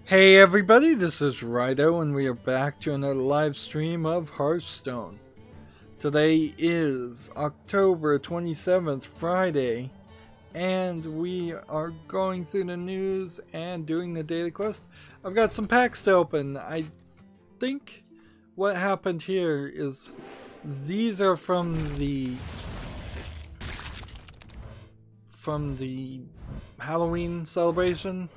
Hey everybody, this is Rydo and we are back to another live stream of Hearthstone. Today is October 27th, Friday, and we are going through the news and doing the daily quest. I've got some packs to open. I think what happened here is these are from the Halloween celebration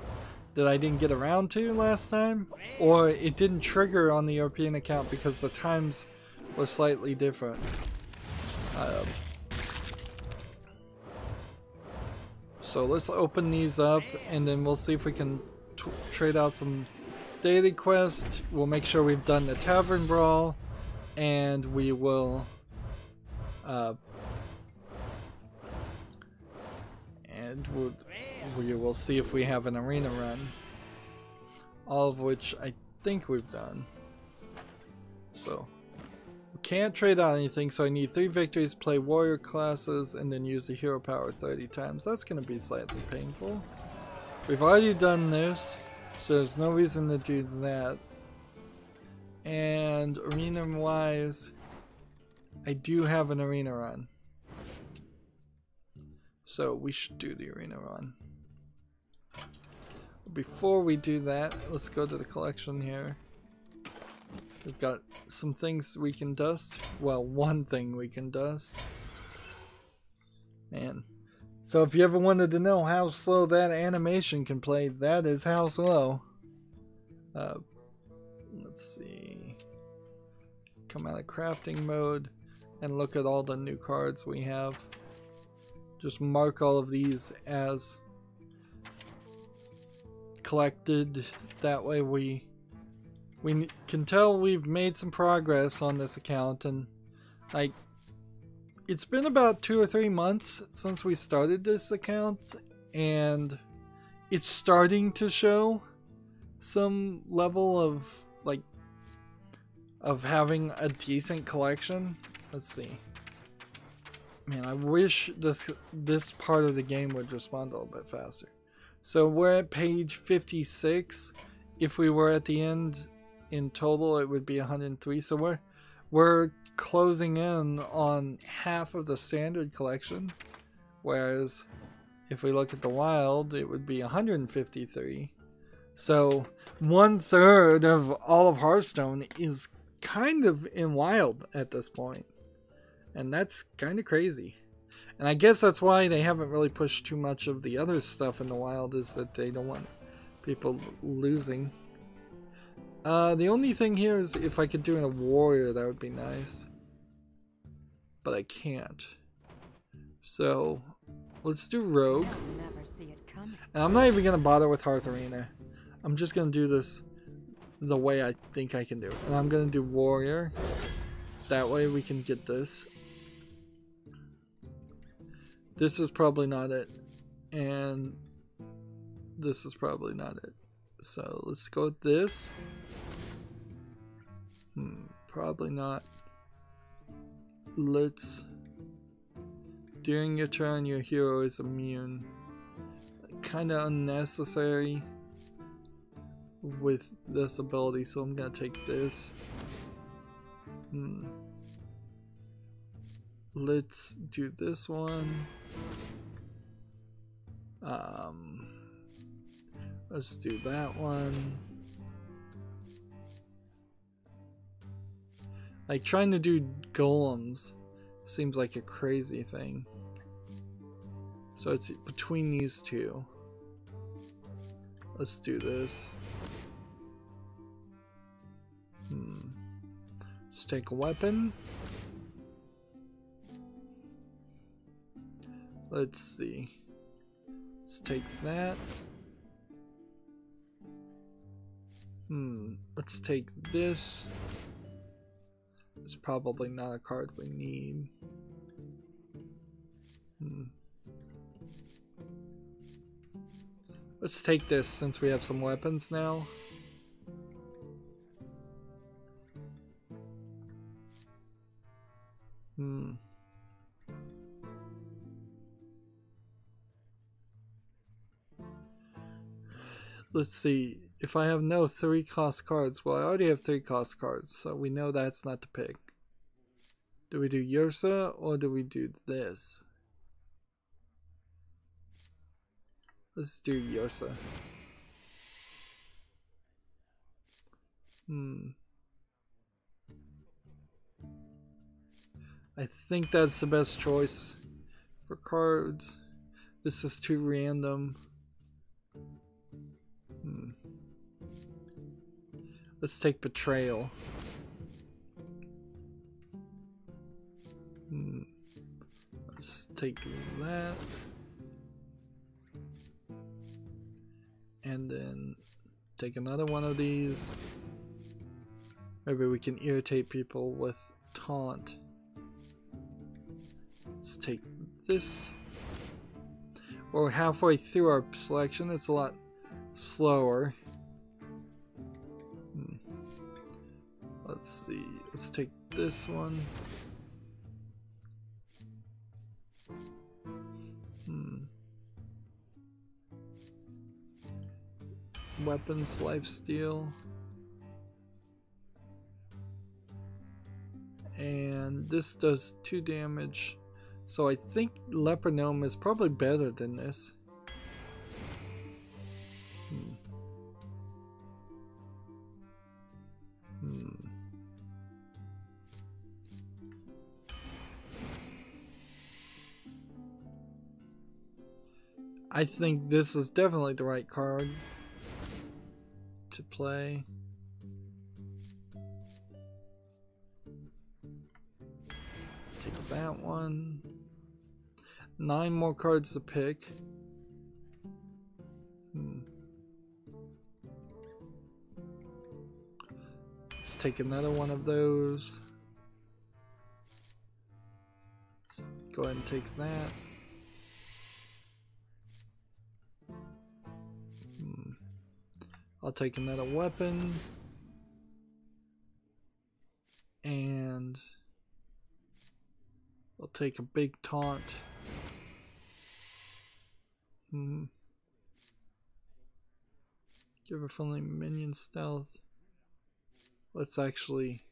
that I didn't get around to last time, or it didn't trigger on the European account because the times were slightly different. So let's open these up and then we'll see if we can trade out some daily quests. We'll make sure we've done the Tavern Brawl, and we will we will see if we have an arena run, all of which I think we've done. So we can't trade out anything, so I need 3 victories, play warrior classes, and then use the hero power 30 times. That's going to be slightly painful. We've already done this, so there's no reason to do that. And arena wise, I do have an arena run, so we should do the arena run. Before we do that, let's go to the collection here. We've got some things we can dust. Well, one thing we can dust. Man. So if you ever wanted to know how slow that animation can play, that is how slow. Let's see. Come out of crafting mode and look at all the new cards we have. Just mark all of these as collected. That way we can tell we've made some progress on this account. And like, it's been about 2 or 3 months since we started this account, and it's starting to show some level of having a decent collection. Let's see. Man, I wish this part of the game would respond a little bit faster. So we're at page 56. If we were at the end in total, it would be 103. So we're closing in on half of the standard collection. Whereas if we look at the wild, it would be 153. So 1/3 of all of Hearthstone is kind of in wild at this point. And that's kind of crazy. And I guess that's why they haven't really pushed too much of the other stuff in the wild, is that they don't want people losing. The only thing here is if I could do a warrior, that would be nice. But I can't. So let's do rogue. And I'm not even going to bother with Hearth Arena. I'm just going to do this the way I think I can do it. And I'm going to do warrior. That way we can get this. This is probably not it, and this is probably not it. So let's go with this. Probably not. Let's. During your turn, your hero is immune. Kind of unnecessary with this ability, so I'm gonna take this. Let's do this one. Let's do that one. Like, trying to do golems seems like a crazy thing. So it's between these two. Let's do this. Let's take a weapon. Let's see. Let's take that. Let's take this. It's probably not a card we need. Let's take this since we have some weapons now. Let's see. if I have no 3 cost cards, well, I already have 3 cost cards, so we know that's not the pick. Do we do Ursa or do we do this? Let's do Ursa. I think that's the best choice for cards. This is too random. Let's take Betrayal. Let's take that. And then take another one of these. Maybe we can irritate people with Taunt. Let's take this. We're halfway through our selection. It's a lot slower. Let's see. Let's take this one. Weapons, lifesteal. And this does 2 damage. So I think Leper Gnome is probably better than this. I think this is definitely the right card to play. Take that one. 9 more cards to pick. Let's take another one of those. Let's go ahead and take that. I'll take another weapon. And I'll take a big taunt. Give a friendly minion stealth. Let's actually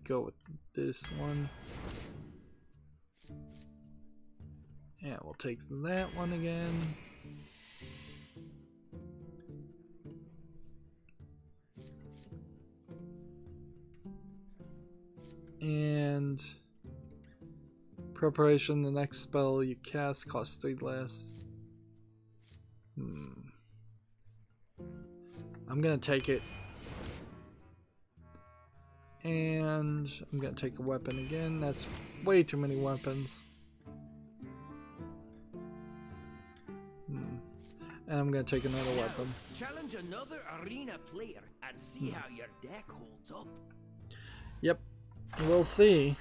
go with this one. Yeah, we'll take that one again. And preparation, the next spell you cast costs 3 less. I'm gonna take it. And I'm gonna take a weapon again. That's way too many weapons. And I'm gonna take another weapon. Challenge another arena player and see how your deck holds up. Yep. We'll see.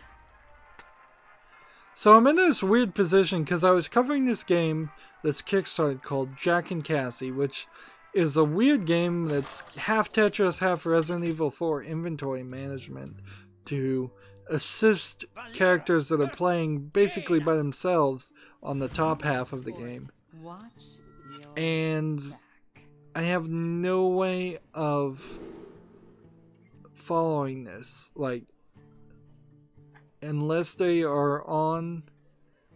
So I'm in this weird position because I was covering this game, this Kickstarter called Jack and Cassie, which is a weird game that's half Tetris, half Resident Evil 4 inventory management to assist characters that are playing basically by themselves on the top half of the game. And I have no way of following this, like, unless they are on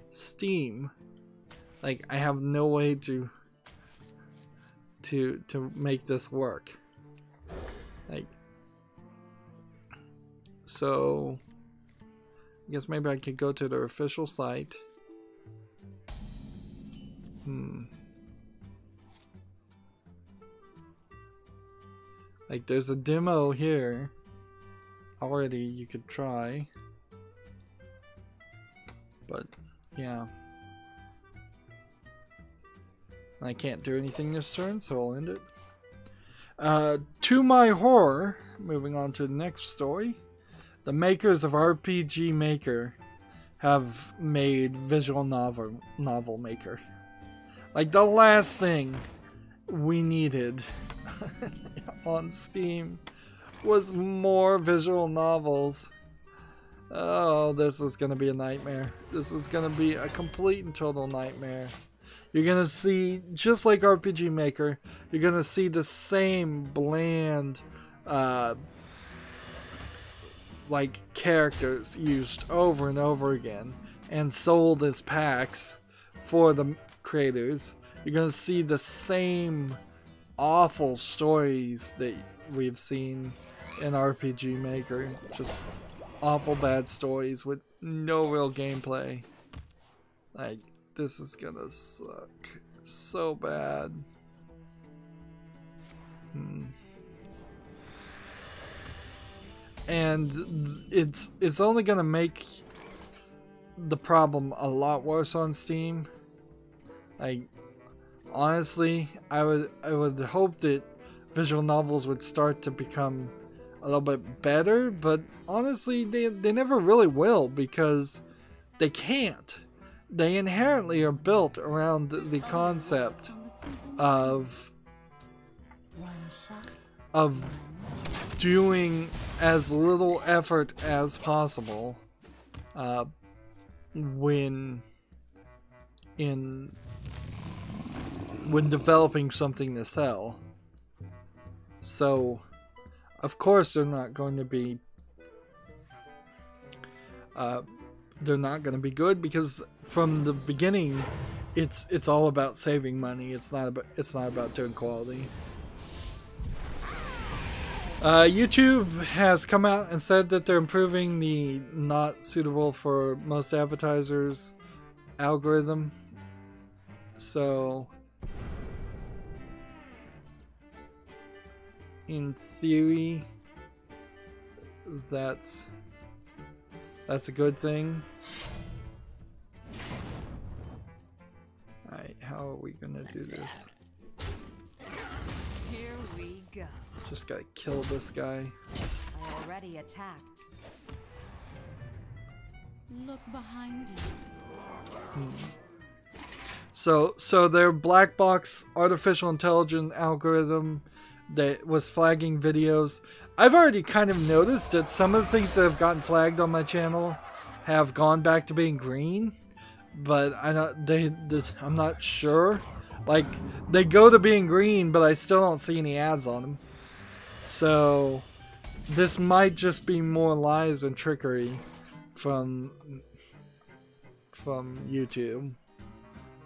Steam. Like, I have no way to make this work. Like, so I guess maybe I could go to their official site. Like, there's a demo here already you could try. But, yeah. I can't do anything this turn, so I'll end it. To my horror, moving on to the next story, the makers of RPG Maker have made Visual Novel Maker. Like, the last thing we needed on Steam was more visual novels. Oh, this is gonna be a nightmare. This is gonna be a complete and total nightmare. You're gonna see, just like RPG Maker, you're gonna see the same bland, like characters used over and over again and sold as packs for the creators. You're gonna see the same awful stories that we've seen in RPG Maker. Just awful bad stories with no real gameplay. Like, this is gonna suck so bad. And it's only gonna make the problem a lot worse on Steam. Like, honestly, I would hope that visual novels would start to become a little bit better, but honestly, they never really will, because they can't. They inherently are built around the concept of doing as little effort as possible when developing something to sell. So of course they're not going to be good, because from the beginning it's all about saving money. It's not about doing quality. YouTube has come out and said that they're improving the not suitable for most advertisers algorithm. So in theory, that's a good thing. Alright, how are we gonna do this? Here we go. Just gotta kill this guy. I already attacked. Look behind you. So their black box artificial intelligence algorithm that was flagging videos. I've already kind of noticed that some of the things that have gotten flagged on my channel have gone back to being green, but I'm not sure. Like, they go to being green, but I still don't see any ads on them. So this might just be more lies and trickery from YouTube.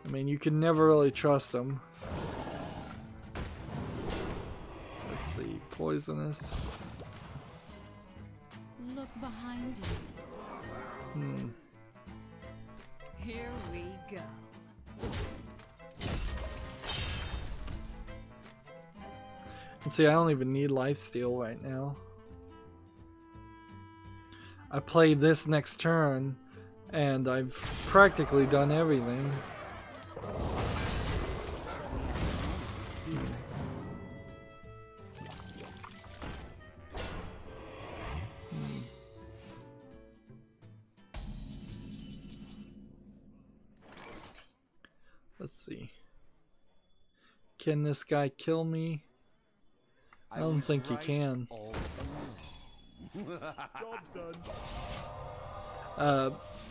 I mean, you can never really trust them. Let's see, poisonous. Look behind you. Here we go. And see, I don't even need lifesteal right now. I play this next turn, and I've practically done everything. Let's see. Can this guy kill me? I don't think he can.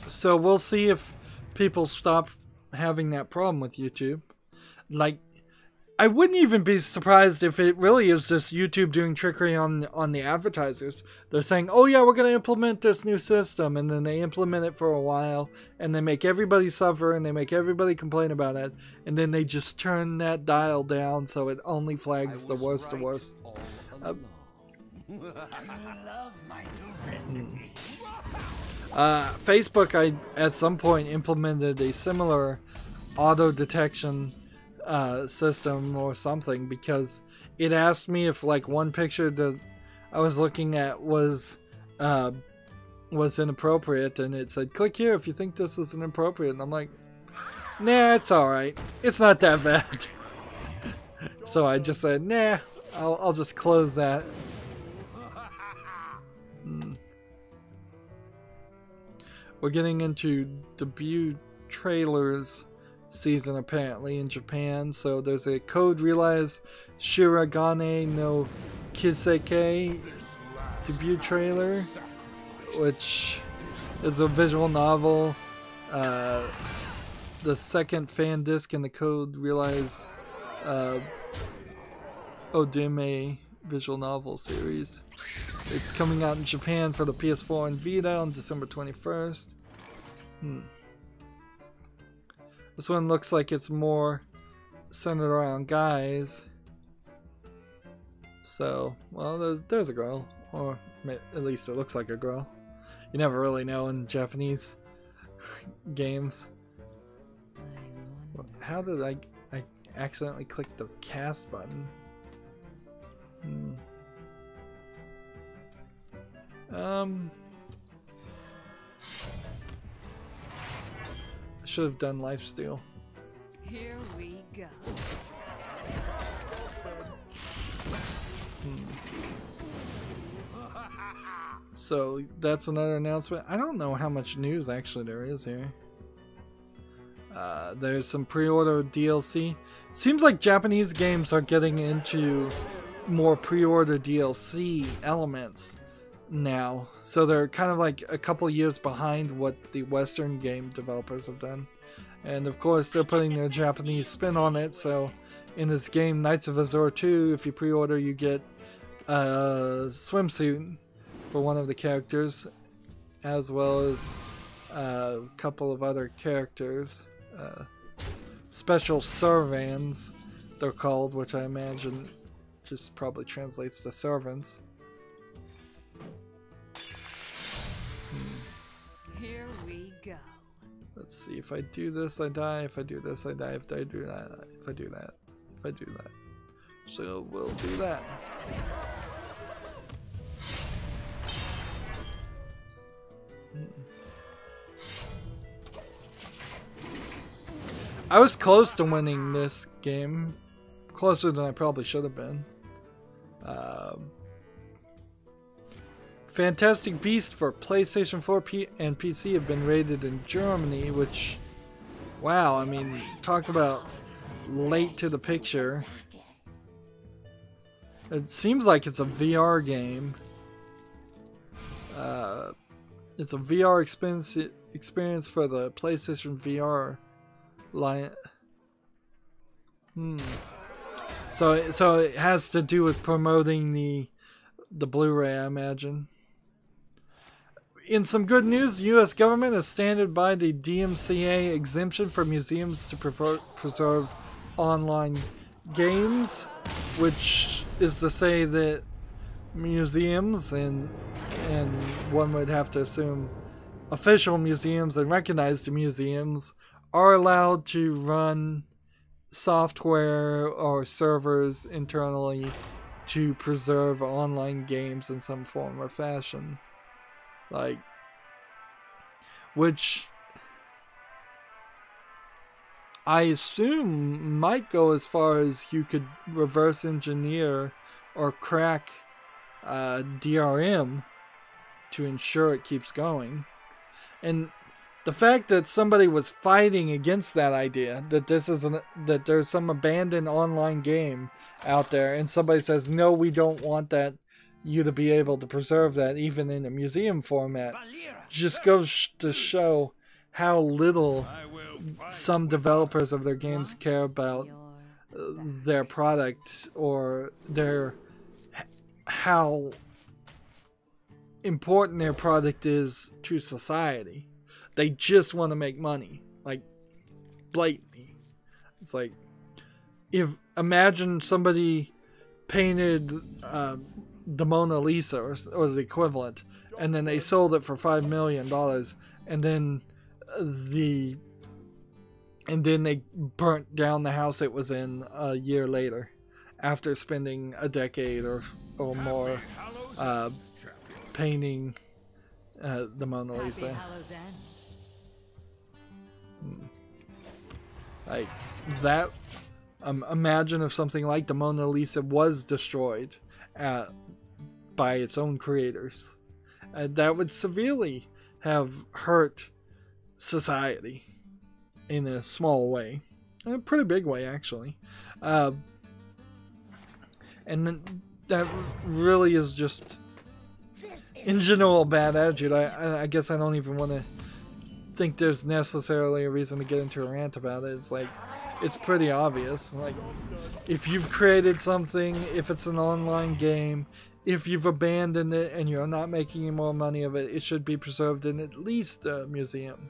So we'll see if people stop having that problem with YouTube. Like, I wouldn't even be surprised if it really is just YouTube doing trickery on the advertisers. They're saying, oh yeah, we're going to implement this new system, and then they implement it for a while, and they make everybody suffer, and they make everybody complain about it, and then they just turn that dial down so it only flags the worst of worst. I love my new recipe. Facebook, I at some point implemented a similar auto detection system or something, because it asked me if like one picture that I was looking at was inappropriate, and it said click here if you think this is inappropriate, and I'm like, nah, it's alright, it's not that bad. So I just said, nah, I'll just close that. We're getting into debut trailers season apparently in Japan, so there's a Code Realize Shiragane no Kiseki debut trailer, which is a visual novel the second fan disc in the code realize Odime visual novel series. It's coming out in Japan for the PS4 and Vita on December 21st. This one looks like it's more centered around guys. So, well, there's a girl. Or at least it looks like a girl. You never really know in Japanese games. How did I accidentally click the cast button? I should have done lifesteal. Here we go. So that's another announcement. I don't know how much news actually there is here. There's some pre-order DLC. Seems like Japanese games are getting into more pre-order DLC elements now. So they're kind of like a couple years behind what the Western game developers have done. And of course they're putting their Japanese spin on it. So in this game, Knights of Azure 2, if you pre-order, you get a swimsuit for one of the characters, as well as a couple of other characters. Special servants, they're called, which I imagine just probably translates to servants. Here we go. Let's see, if I do this, I die. If I do this, I die. If I do that, if I do that, if I do that. So we'll do that. I was close to winning this game. Closer than I probably should have been. Fantastic Beasts for PlayStation 4 and PC have been rated in Germany, which, wow, I mean, talk about late to the picture. It seems like it's a VR game. It's a VR experience for the PlayStation VR line. So it has to do with promoting the Blu-ray, I imagine. In some good news, the U.S. government has standed by the DMCA exemption for museums to preserve online games, which is to say that museums and one would have to assume official museums and recognized museums are allowed to run software or servers internally to preserve online games in some form or fashion. Like, which I assume might go as far as you could reverse engineer or crack DRM to ensure it keeps going. And the fact that somebody was fighting against that idea, that that there's some abandoned online game out there, and somebody says, no, we don't want that, you to be able to preserve that even in a museum format, just goes to show how little some developers of their games care about their product or how important their product is to society. They just want to make money, like blatantly. It's like, imagine somebody painted the Mona Lisa or the equivalent, and then they sold it for $5 million, and then they burnt down the house it was in a year later, after spending a decade or more painting the Mona Lisa. Like that. Imagine if something like the Mona Lisa was destroyed by its own creators. That would severely have hurt society in a small way, in a pretty big way actually. And then that really is just in general bad attitude. I guess I don't even want to think there's necessarily a reason to get into a rant about it. It's like, it's pretty obvious. Like, if you've created something, if it's an online game, if you've abandoned it and you're not making any more money of it, it should be preserved in at least a museum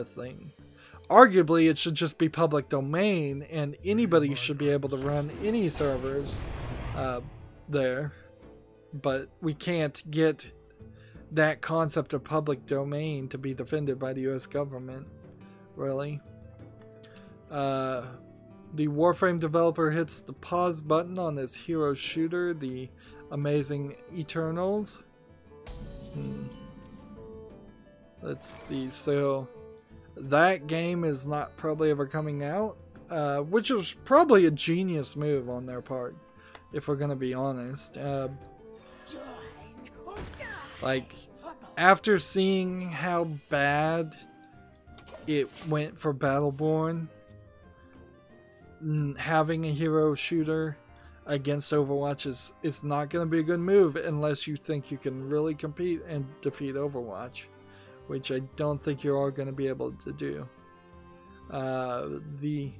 thing. Arguably, it should just be public domain, and anybody should be able to run any servers there. But we can't get that concept of public domain to be defended by the US government, really. The Warframe developer hits the pause button on his hero shooter, the amazing Eternals. Let's see, so that game is not probably ever coming out, which is probably a genius move on their part, if we're gonna be honest. Like, after seeing how bad it went for Battleborn, having a hero shooter against Overwatch is not going to be a good move unless you think you can really compete and defeat Overwatch, which I don't think you are going to be able to do. The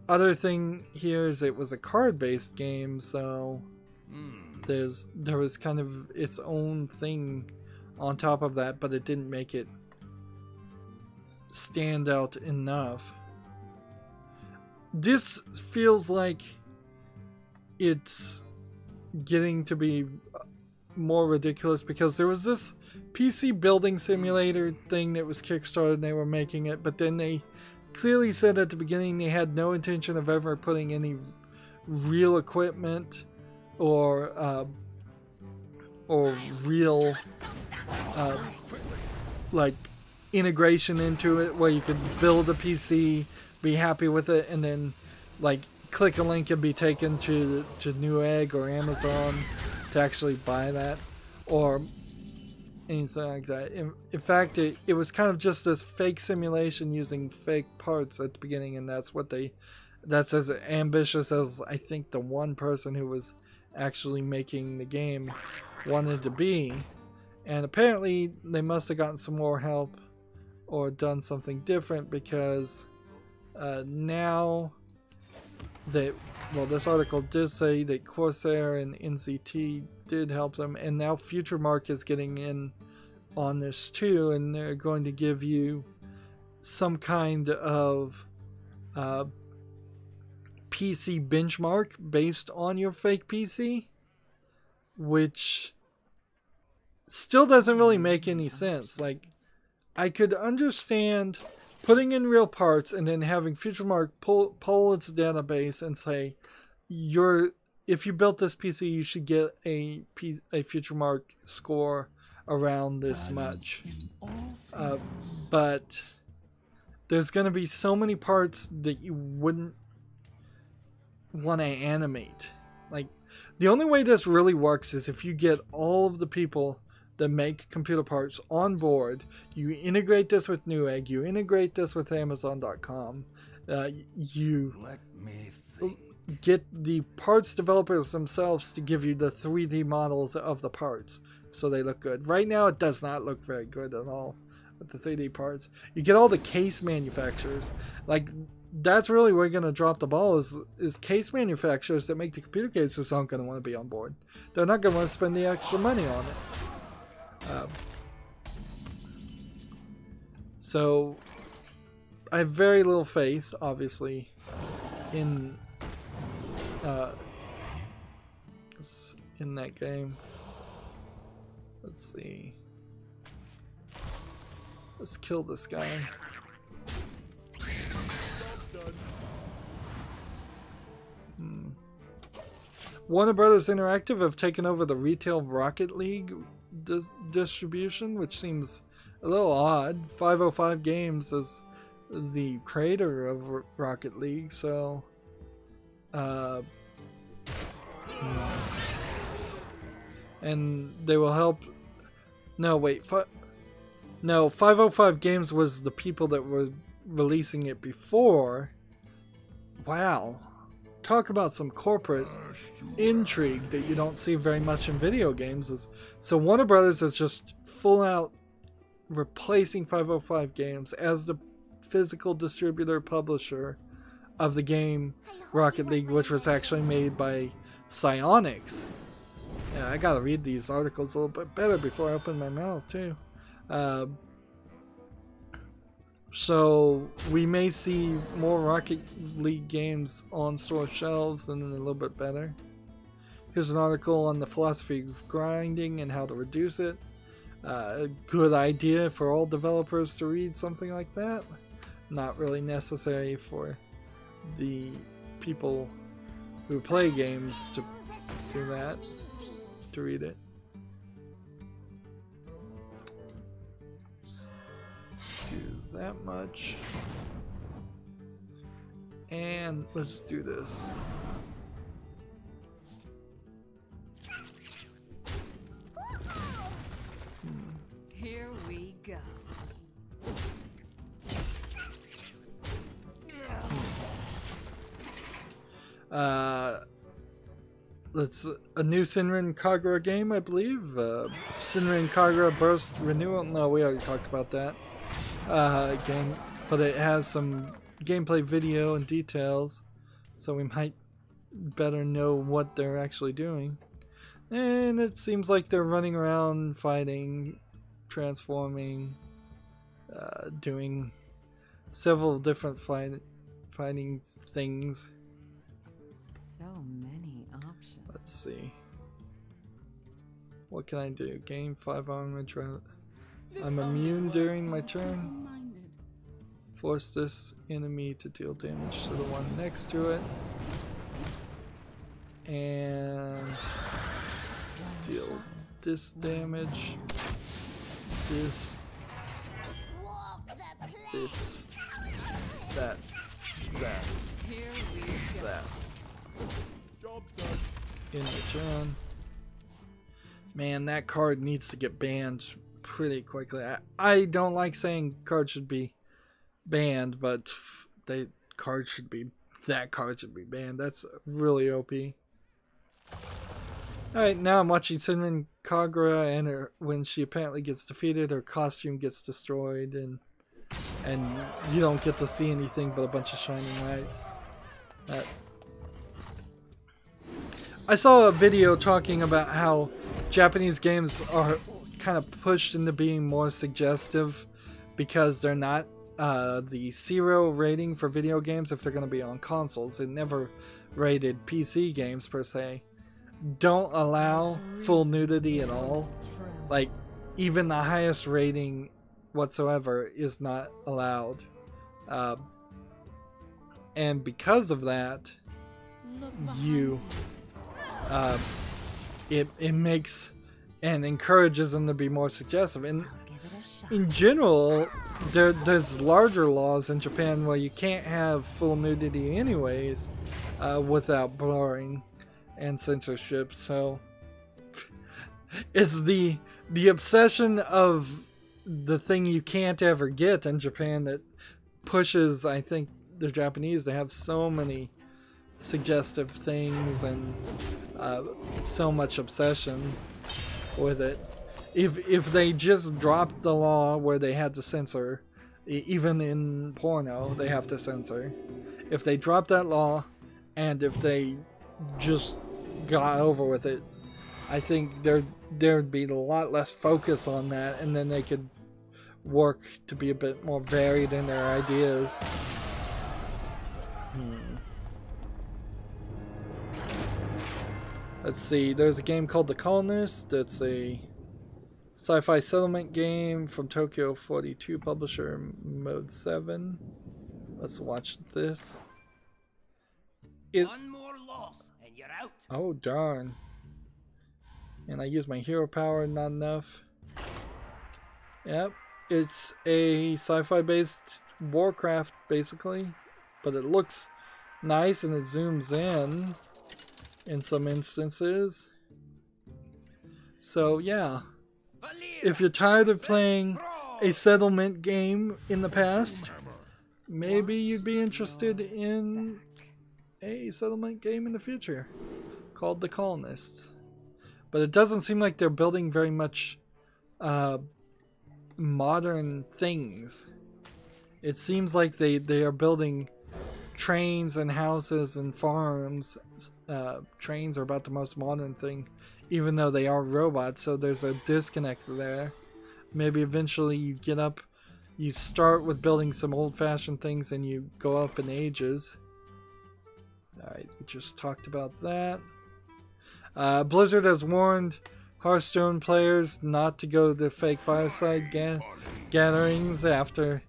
other thing here is it was a card-based game, so there was kind of its own thing on top of that, but it didn't make it stand out enough. This feels like it's getting to be more ridiculous because there was this PC building simulator thing that was kickstarted and they were making it, but then they clearly said at the beginning they had no intention of ever putting any real equipment or real like integration into it where you could build a PC, be happy with it, and then like click a link and be taken to Newegg or Amazon to actually buy that or anything like that. In fact, it was kind of just this fake simulation using fake parts at the beginning, and that's as ambitious as I think the one person who was actually making the game wanted to be. And apparently they must have gotten some more help or done something different, because now that, well, this article did say that Corsair and NCT did help them, and now FutureMark is getting in on this too, and they're going to give you some kind of PC benchmark based on your fake PC, which still doesn't really make any sense. Like, I could understand putting in real parts and then having FutureMark pull its database and say, if you built this PC, you should get a FutureMark score around this much. But there's going to be so many parts that you wouldn't want to animate. Like, the only way this really works is if you get all of the people that make computer parts on board, you integrate this with Newegg, you integrate this with Amazon.com, you get the parts developers themselves to give you the 3D models of the parts so they look good. Right now it does not look very good at all with the 3D parts. You get all the case manufacturers. Like, that's really where you're going to drop the ball, is case manufacturers that make the computer cases aren't going to want to be on board. They're not going to want to spend the extra money on it. So I have very little faith, obviously, in that game. Let's see. Let's kill this guy. Warner Brothers Interactive have taken over the retail Rocket League distribution, which seems a little odd. 505 Games is the creator of Rocket League, so and they will help. No, wait, 505 Games was the people that were releasing it before. Wow, talk about some corporate intrigue that you don't see very much in video games. So Warner Brothers has just full out replacing 505 Games as the physical distributor publisher of the game Rocket League, which was actually made by Psyonix. Yeah, I gotta read these articles a little bit better before I open my mouth too. So we may see more Rocket League games on store shelves and a little bit better. Here's an article on the philosophy of grinding and how to reduce it. A good idea for all developers to read something like that. Not really necessary for the people who play games to do that, to read it. Let's do that much. And let's do this. Here we go. That's a new Sinrin Kagura game, I believe. Sinrin Kagura Burst Renewal. No, we already talked about that game, but it has some gameplay video and details, so we might better know what they're actually doing. And it seems like they're running around fighting, transforming, doing several different fighting things. So many options. Let's see. What can I do? Gain 5 armor. I'm immune during my turn. Force this enemy to deal damage to the one next to it. And deal this damage. This. This. That. That. That. In return. Man, that card needs to get banned pretty quickly. I don't like saying cards should be banned, but that card should be banned. That's really OP. Alright, now I'm watching Sinrin Kagura, and when she apparently gets defeated, her costume gets destroyed, and you don't get to see anything but a bunch of shining lights. I saw a video talking about how Japanese games are kind of pushed into being more suggestive because they're not the 0 rating for video games if they're going to be on consoles. It never rated PC games per se. Don't allow full nudity at all. Like, even the highest rating whatsoever is not allowed. And because of that, it makes and encourages them to be more suggestive. And in general, there's larger laws in Japan where you can't have full nudity anyways, without blurring and censorship. So it's the obsession of the thing you can't ever get in Japan that pushes, I think, the Japanese to have so many suggestive things and so much obsession with it. If they just dropped the law where they had to censor, even in porno they have to censor. If they dropped that law, and if they just got over with it, I think there'd be a lot less focus on that, and then they could work to be a bit more varied in their ideas. Let's see, there's a game called The Colonist. That's a sci-fi settlement game from Tokyo 42 publisher, Mode 7. Let's watch this. One more loss and you're out. Oh darn. And I used my hero power, not enough. Yep, it's a sci-fi based Warcraft basically, but it looks nice and it zooms in some instances. So yeah, if you're tired of playing a settlement game in the past, maybe you'd be interested in a settlement game in the future called The Colonists. But it doesn't seem like they're building very much modern things. It seems like they are building trains and houses and farms. Trains are about the most modern thing, even though they are robots, so there's a disconnect there. Maybe eventually you get up, you start with building some old-fashioned things and you go up in ages. Alright, we just talked about that. Blizzard has warned Hearthstone players not to go to fake fireside gatherings after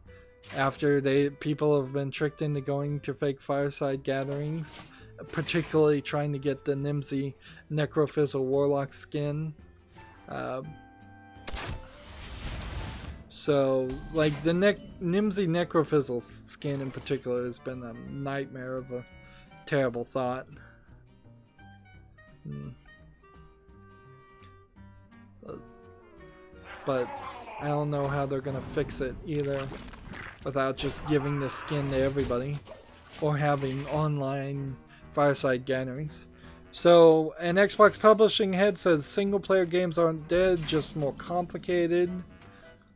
people have been tricked into going to fake fireside gatherings, particularly trying to get the Nimsy Necrofizzle Warlock skin. So, like, the Nimsy Necrofizzle skin in particular has been a nightmare of a terrible thought. But I don't know how they're gonna fix it either without just giving the skin to everybody or having online fireside gatherings. So an Xbox publishing head says single player games aren't dead, just more complicated,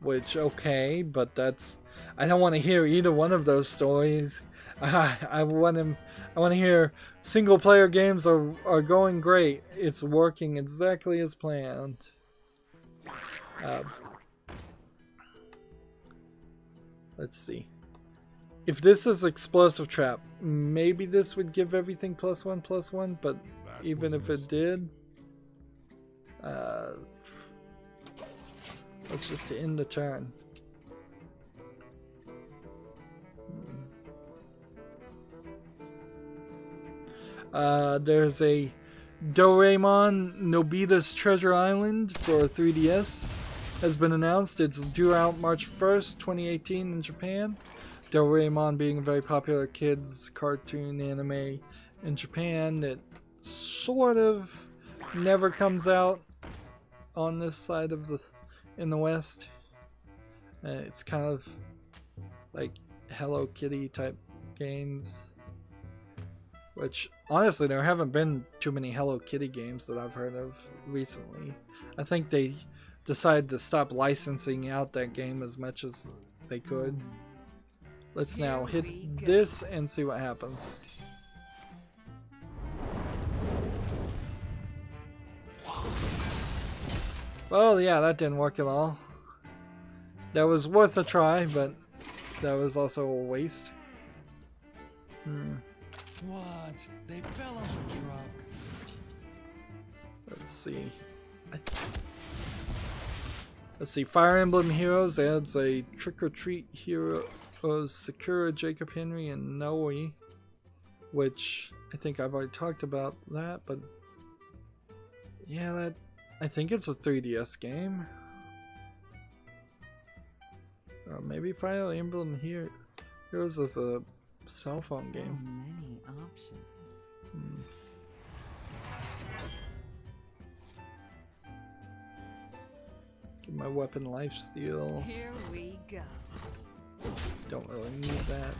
which okay, but that's, I don't want to hear either one of those stories. I want to hear single player games are going great. It's working exactly as planned. Let's see. If this is Explosive Trap, maybe this would give everything +1/+1, but even if it did, let's just end the turn. There's a Doraemon Nobita's Treasure Island for 3DS has been announced. It's due out March 1st, 2018 in Japan. Doraemon being a very popular kids cartoon anime in Japan that sort of never comes out on this side of in the West. It's kind of like Hello Kitty type games, which honestly there haven't been too many Hello Kitty games that I've heard of recently. I think they decided to stop licensing out that game as much as they could. Let's now hit this and see what happens. Well, yeah, that didn't work at all. That was worth a try, but that was also a waste. What? They fell on the truck. Let's see. Let's see. Fire Emblem Heroes adds a Trick or Treat Heroes Sakura, Jacob Henry, and Noe, which I think I've already talked about that, but yeah, I think it's a 3DS game. Or maybe Fire Emblem Heroes is a cell phone game. So many options. Get my weapon lifesteal. Here we go. Don't really need that.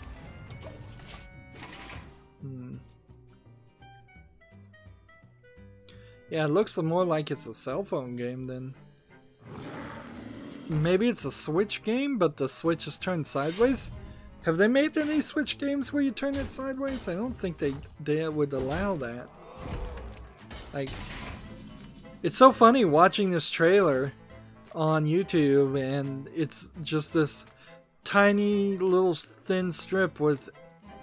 Yeah, it looks more like it's a cell phone game than... Maybe it's a Switch game, but the Switch is turned sideways? Have they made any Switch games where you turn it sideways? I don't think they would allow that. Like, it's so funny watching this trailer on YouTube, and it's just this tiny little thin strip with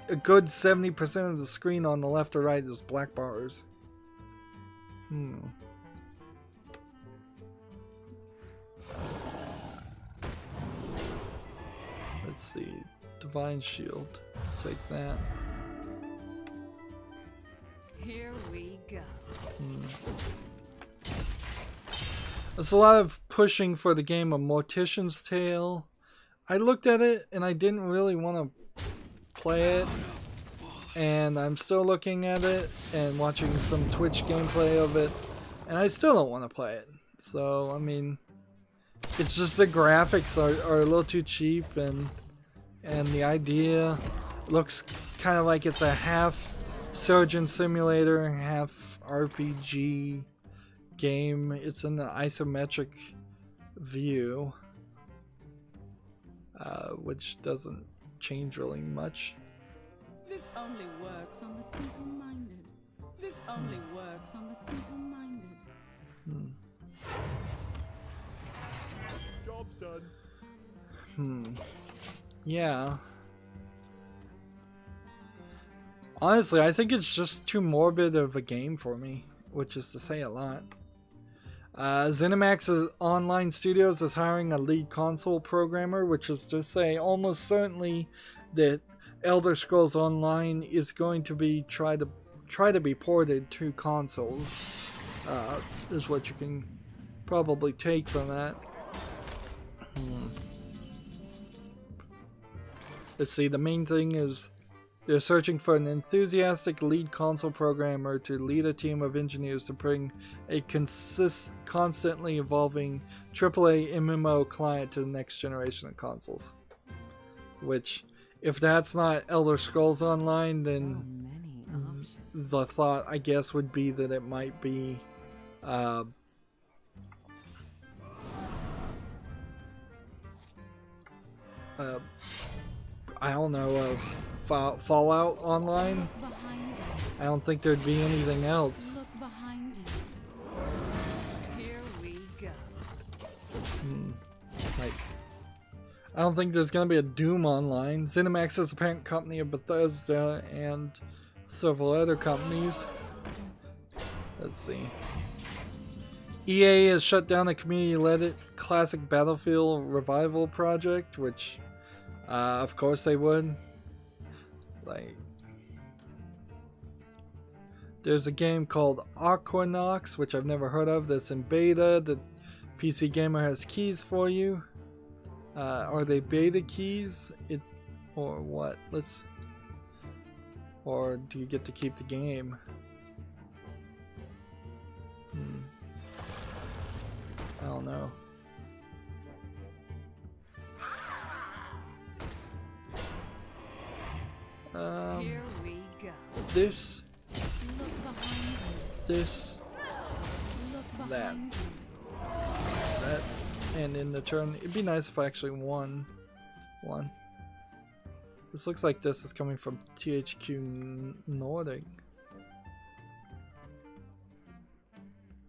a good 70% of the screen on the left or right is black bars. Let's see. Divine Shield. Take that. Here we go. There's a lot of pushing for the game of Mortician's Tale. I looked at it and I didn't really want to play it, and I'm still looking at it and watching some Twitch gameplay of it, and I still don't want to play it. So I mean, it's just the graphics are a little too cheap, and the idea looks kind of like it's a half surgeon simulator, half RPG game. It's in the isometric view. which doesn't change really much. This only works on the simple-minded. This only works on the simple-minded. Job's done. Yeah. Honestly, I think it's just too morbid of a game for me, which is to say a lot. ZeniMax Online Studios is hiring a lead console programmer, which is to say almost certainly that Elder Scrolls Online is going to be try to be ported to consoles. Is what you can probably take from that. Let's see, the main thing is they're searching for an enthusiastic lead console programmer to lead a team of engineers to bring a constantly evolving AAA MMO client to the next generation of consoles. Which, if that's not Elder Scrolls Online, then the thought, I guess, would be that it might be I don't know, Fallout Online. I don't think there'd be anything else. Look behind you. Here we go. Like, I don't think there's gonna be a Doom Online. ZeniMax is the parent company of Bethesda and several other companies. Let's see. EA has shut down the community-led classic Battlefield revival project, which, of course they would. Like, there's a game called Aquanox, which I've never heard of, that's in beta. The PC Gamer has keys for you. Are they beta keys? Or what? Or do you get to keep the game? I don't know. Here we go. This, Look behind you. this, Look that, behind you. that, and in the turn, it'd be nice if I actually won one. This looks like this is coming from THQ Nordic.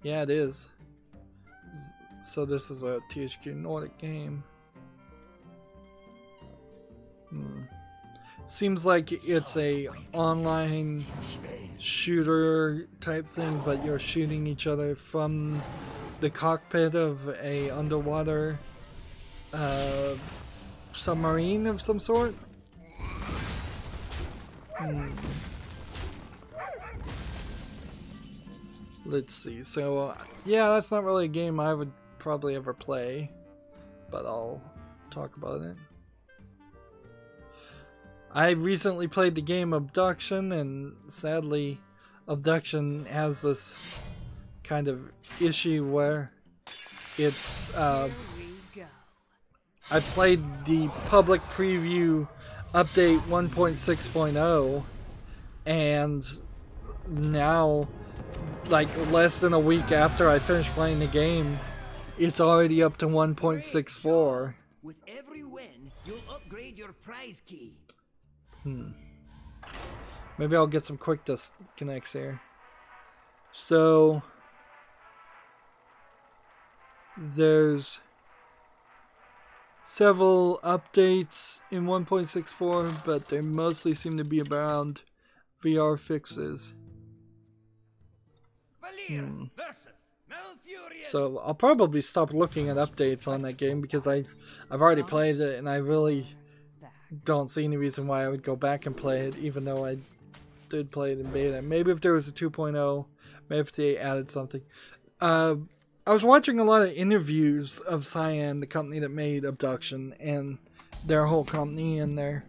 Yeah, it is. So this is a THQ Nordic game. Seems like it's a online shooter type thing, but you're shooting each other from the cockpit of a underwater submarine of some sort. Let's see. So yeah, that's not really a game I would probably ever play, but I'll talk about it. I recently played the game Abduction, and sadly Abduction has this kind of issue where it's Here we go. I played the public preview update 1.6.0, and now, like, less than a week after I finished playing the game, it's already up to 1.64. With every win, you'll upgrade your prize key. Maybe I'll get some quick disconnects here. So there's several updates in 1.64, but they mostly seem to be around VR fixes. Valir versus Malfurion. So I'll probably stop looking at updates on that game because I've already played it, and I really don't see any reason why I would go back and play it, even though I did play it in beta. Maybe if there was a 2.0, maybe if they added something. I was watching a lot of interviews of Cyan, the company that made Abduction, and their whole company in there,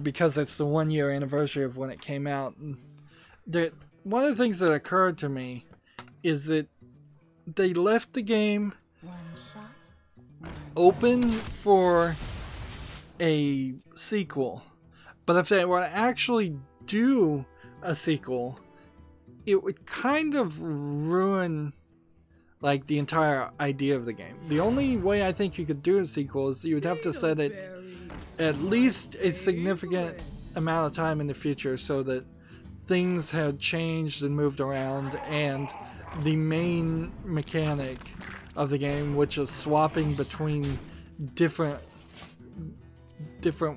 because it's the 1 year anniversary of when it came out. And one of the things that occurred to me is that they left the game open for a sequel, but if they were to actually do a sequel, it would kind of ruin, like, the entire idea of the game. The only way I think you could do a sequel is you would have to set it at least a significant amount of time in the future, so that things had changed and moved around, and the main mechanic of the game, which is swapping between different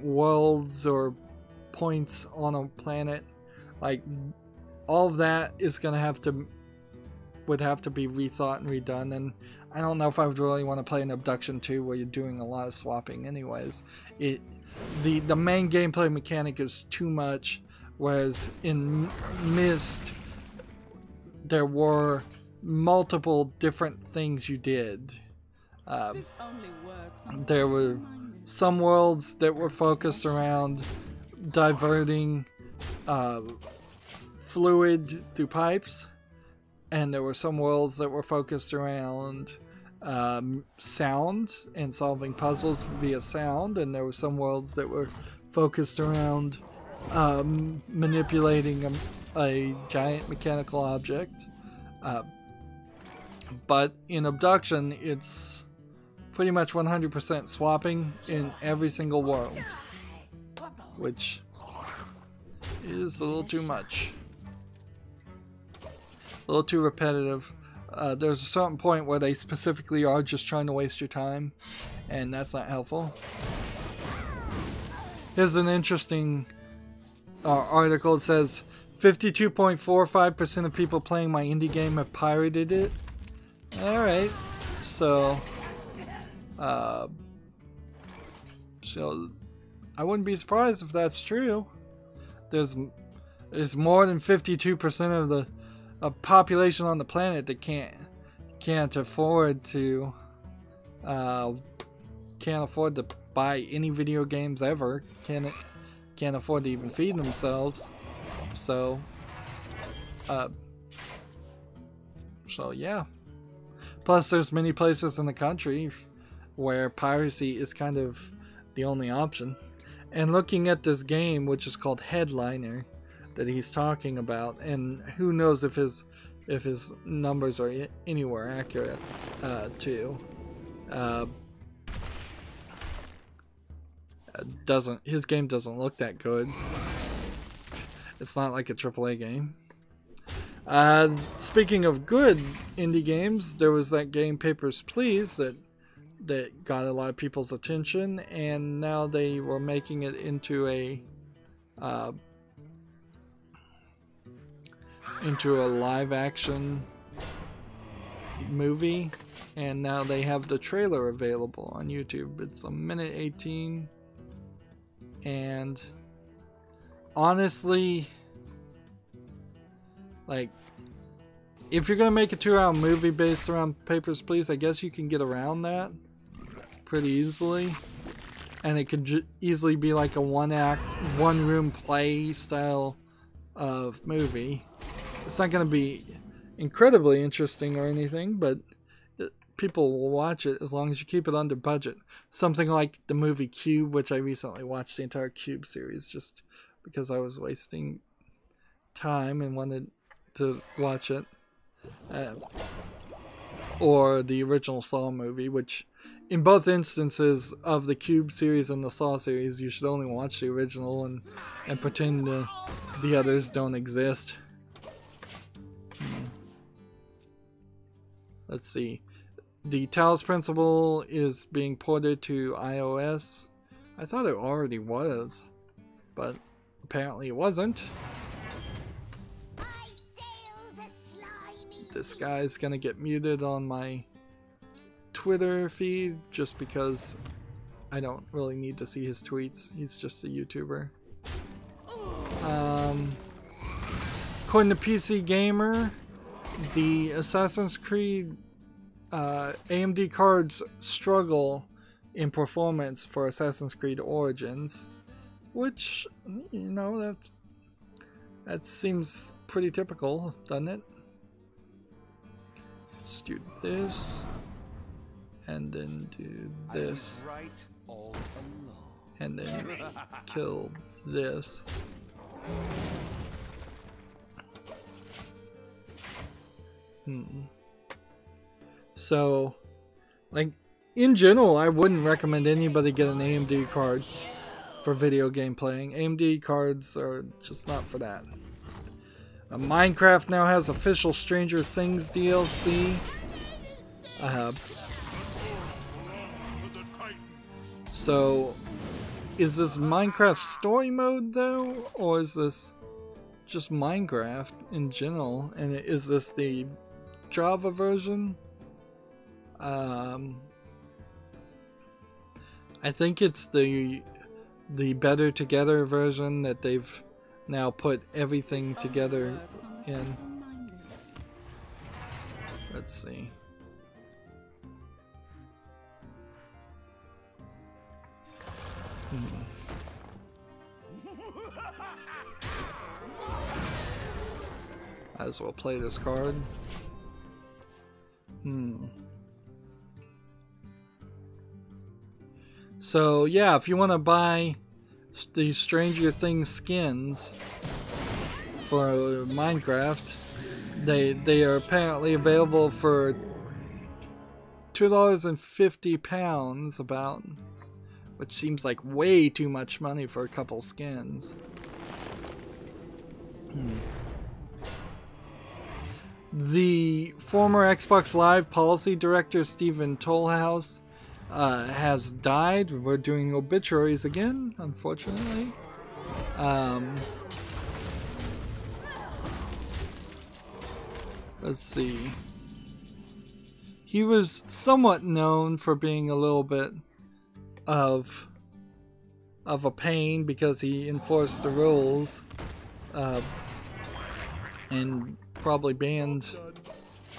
worlds or points on a planet, like all of that is gonna would have to be rethought and redone. And I don't know if I would really want to play an Abduction 2 where you're doing a lot of swapping anyways. The main gameplay mechanic is too much, whereas in Myst there were multiple different things you did. There were some worlds that were focused around diverting fluid through pipes, and there were some worlds that were focused around sound and solving puzzles via sound, and there were some worlds that were focused around manipulating a giant mechanical object. But in Abduction, it's pretty much 100% swapping in every single world, which is a little too much. A little too repetitive. There's a certain point where they specifically are just trying to waste your time, and that's not helpful. Here's an interesting article. It says 52.45% of people playing my indie game have pirated it. Alright, so I wouldn't be surprised if that's true. There's more than 52% of the population on the planet that can't afford to buy any video games ever. Can't afford to even feed themselves. So yeah. Plus, there's many places in the country where piracy is kind of the only option. And looking at this game, which is called Headliner, that he's talking about, and who knows if his numbers are anywhere accurate too. His game doesn't look that good. It's not like a AAA game. Speaking of good indie games, there was that game Papers, Please that got a lot of people's attention, and now they were making it into a live action movie, and now they have the trailer available on YouTube. It's 1:18, and honestly, like, if you're gonna make a 2-hour movie based around Papers, Please, I guess you can get around that pretty easily, and it could easily be like a one-act, one-room play style of movie. It's not gonna be incredibly interesting or anything, but people will watch it as long as you keep it under budget. Something like the movie Cube, which I recently watched the entire Cube series just because I was wasting time and wanted to watch it. Or the original Saw movie, which in both instances of the Cube series and the Saw series, you should only watch the original and pretend the others don't exist. Let's see. The Talos Principle is being ported to iOS. I thought it already was, but apparently it wasn't. This guy's gonna get muted on my Twitter feed just because I don't really need to see his tweets. He's just a YouTuber. According to PC Gamer, the Assassin's Creed AMD cards struggle in performance for Assassin's Creed Origins, which, you know, that seems pretty typical, doesn't it? Let's do this, and then do this, and then kill this. So, like, in general, I wouldn't recommend anybody get an AMD card for video game playing. AMD cards are just not for that. Minecraft now has official Stranger Things DLC. So, is this Minecraft story mode though, or is this just Minecraft in general? And is this the Java version? I think it's the Better Together version that they've now put everything together in. Let's see. Might as well play this card. So yeah, if you want to buy these Stranger Things skins for Minecraft, they are apparently available for £2.50 about, which seems like way too much money for a couple skins. The former Xbox Live policy director Stephen Tollhouse has died. We're doing obituaries again, unfortunately. Let's see. He was somewhat known for being a little bit of a pain because he enforced the rules and probably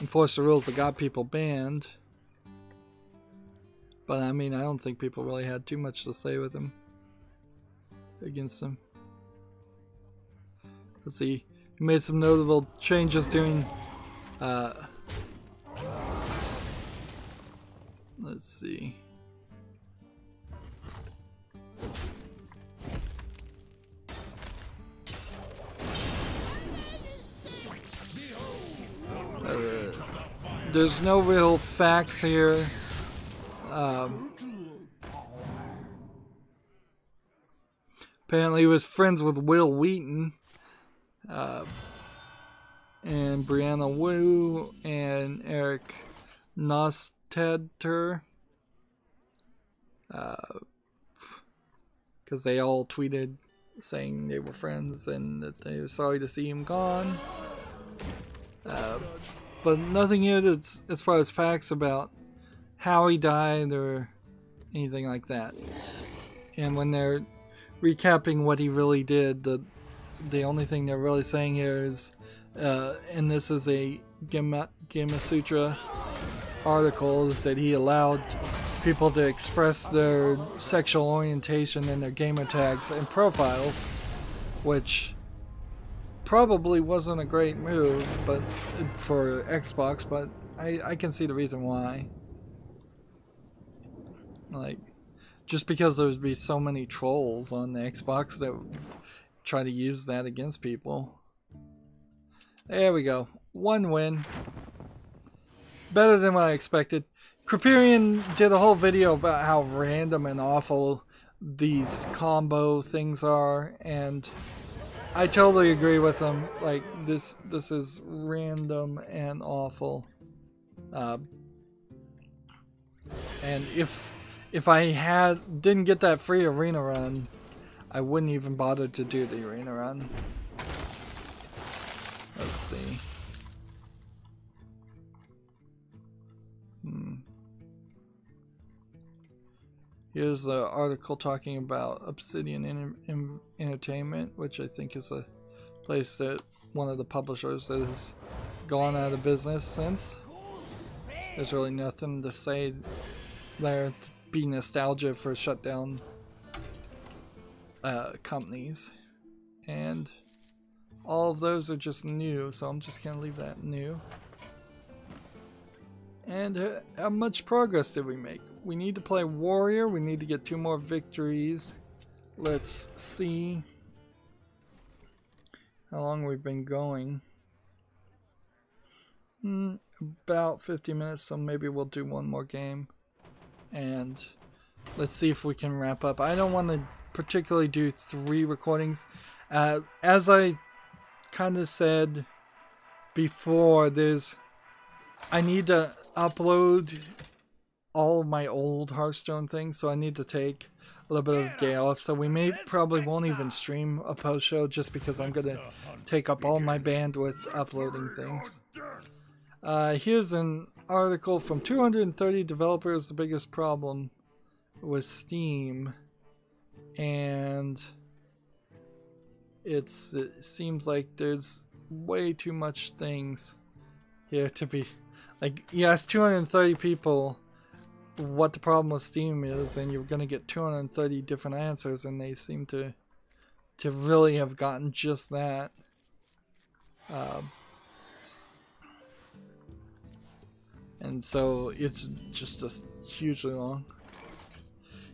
enforced the rules that got people banned. But I mean, I don't think people really had too much to say with him against him. Let's see. He made some notable changes during let's see. There's no real facts here. Apparently he was friends with Will Wheaton and Brianna Wu and Eric Nostedter, because they all tweeted saying they were friends and that they were sorry to see him gone. But nothing here that's as far as facts about how he died or anything like that. And when they're recapping what he really did, the only thing they're really saying here is, and this is a Gamasutra article, is that he allowed people to express their sexual orientation in their gamer tags and profiles, which probably wasn't a great move but for Xbox, but I can see the reason why. Like, just because there would be so many trolls on the Xbox that would try to use that against people. There we go. One win. Better than what I expected. Kriperian did a whole video about how random and awful these combo things are, and I totally agree with him. Like, this is random and awful. And if I didn't get that free arena run, I wouldn't even bother to do the arena run. Let's see. Here's an article talking about Obsidian Entertainment, which I think is a place that one of the publishers that has gone out of business since. There's really nothing to say there to be nostalgia for shut down companies. And all of those are just new, so I'm just going to leave that new. And how much progress did we make? We need to play Warrior. We need to get 2 more victories. Let's see how long we've been going. About 50 minutes, so maybe we'll do one more game. and let's see if we can wrap up. I don't want to particularly do 3 recordings. As I kind of said before, I need to upload all of my old Hearthstone things, so I need to take a little bit of day off. So we probably won't even stream a post show just because I'm gonna take up all my bandwidth uploading things. Here's an article from 230 developers, the biggest problem with Steam, and it seems like there's way too much things here to be like, you ask 230 people what the problem with Steam is, and you're gonna get 230 different answers, and they seem to really have gotten just that. And so it's just hugely long.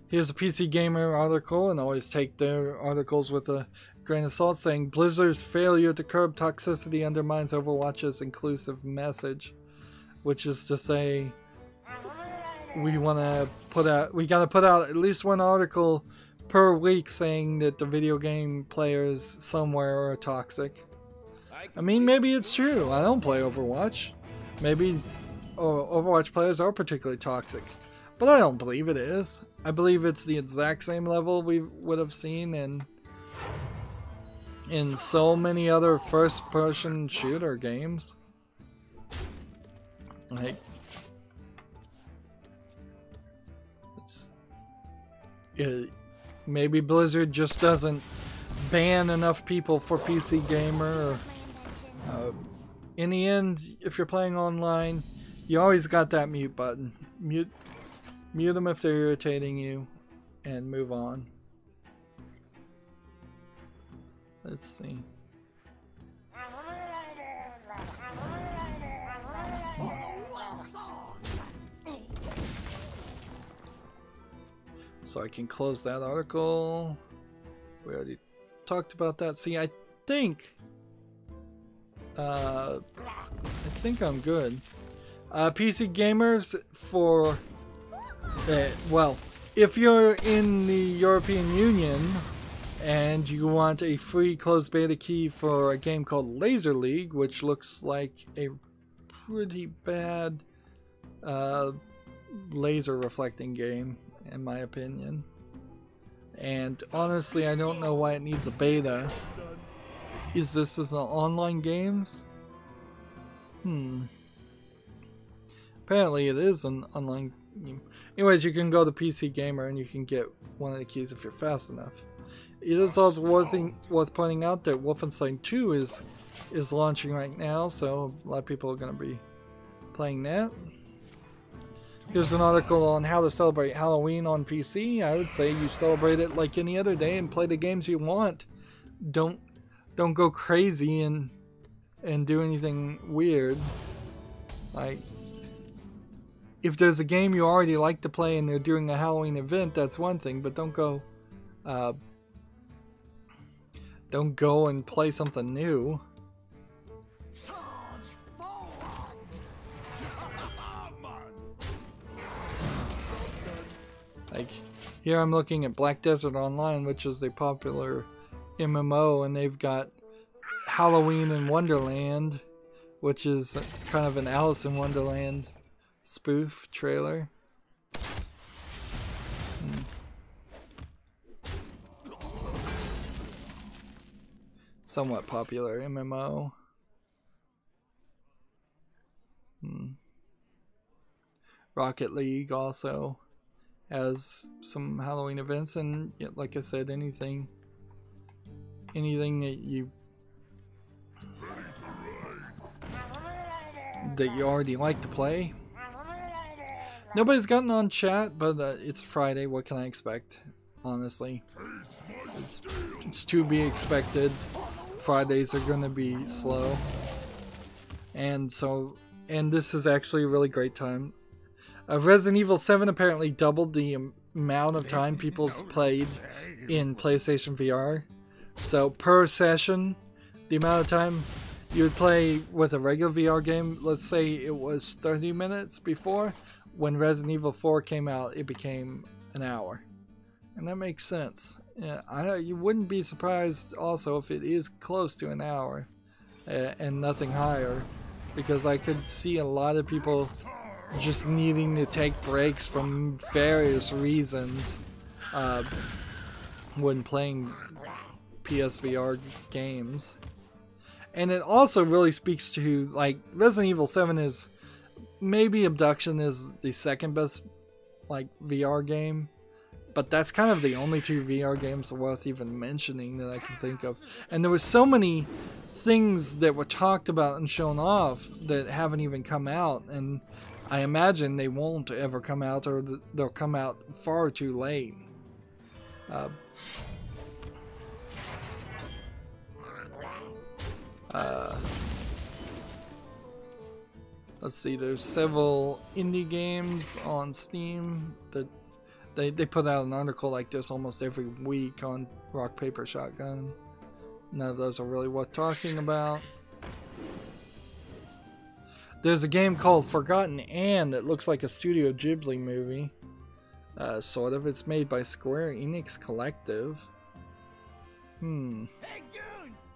Here's a PC Gamer article, and always take their articles with a grain of salt, saying Blizzard's failure to curb toxicity undermines Overwatch's inclusive message, which is to say, we gotta put out at least one article per week saying that the video game players somewhere are toxic. I mean, maybe it's true. I don't play Overwatch. Maybe Overwatch players are particularly toxic, but I don't believe it is. I believe it's the exact same level we would have seen in so many other first-person shooter games. Like, maybe Blizzard just doesn't ban enough people for PC Gamer. Or, in the end, if you're playing online, you always got that mute button. Mute them if they're irritating you, and move on. Let's see. So I can close that article. We already talked about that. See, I think I'm good. PC gamers, for well, if you're in the European Union and you want a free closed beta key for a game called Laser League, which looks like a pretty bad laser reflecting game, in my opinion. And honestly, I don't know why it needs a beta. Is this an online games? Apparently it is an online game. Anyways, you can go to PC Gamer and you can get one of the keys if you're fast enough. It is also worth pointing out that Wolfenstein 2 is launching right now, so a lot of people are going to be playing that. Here's an article on how to celebrate Halloween on PC. I would say you celebrate it like any other day and play the games you want. Don't go crazy and do anything weird. Like, if there's a game you already like to play and they're doing a Halloween event, that's one thing, but don't go and play something new. Like, here I'm looking at Black Desert Online, which is a popular MMO, and they've got Halloween in Wonderland, which is kind of an Alice in Wonderland spoof trailer. Somewhat popular MMO. Rocket League also has some Halloween events, and like I said, anything that you already like to play. Nobody's gotten on chat, but it's Friday. What can I expect? Honestly, it's to be expected. Fridays are going to be slow, and this is actually a really great time. Resident Evil 7 apparently doubled the amount of time people's played in PlayStation VR. So per session, the amount of time you would play with a regular VR game, let's say it was 30 minutes before, when Resident Evil 4 came out, it became an hour. And that makes sense. Yeah, you wouldn't be surprised also if it is close to an hour and nothing higher, because I could see a lot of people just needing to take breaks from various reasons when playing PSVR games. And it also really speaks to, like, Resident Evil 7 is, maybe Abduction is the second best, like, VR game. But that's kind of the only two VR games worth even mentioning that I can think of. And there were so many things that were talked about and shown off that haven't even come out. And I imagine they won't ever come out, or they'll come out far too late. Let's see, there's several indie games on Steam that they put out an article like this almost every week on Rock Paper Shotgun. None of those are really worth talking about. There's a game called Forgotten Anne that looks like a Studio Ghibli movie. Sort of. It's made by Square Enix Collective. Hey, goons,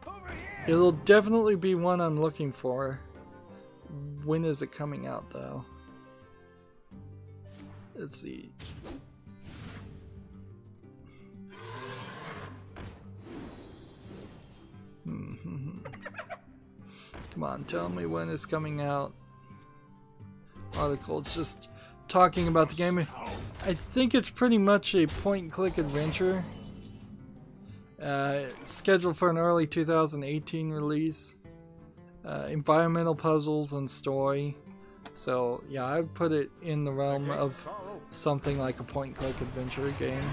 over here! It'll definitely be one I'm looking for. When is it coming out, though? Let's see. Come on, tell me when it's coming out. Article, it's just talking about the game. I think it's pretty much a point-and-click adventure. Scheduled for an early 2018 release. Environmental puzzles and story. So, yeah, I'd put it in the realm of something like a point-and-click adventure game.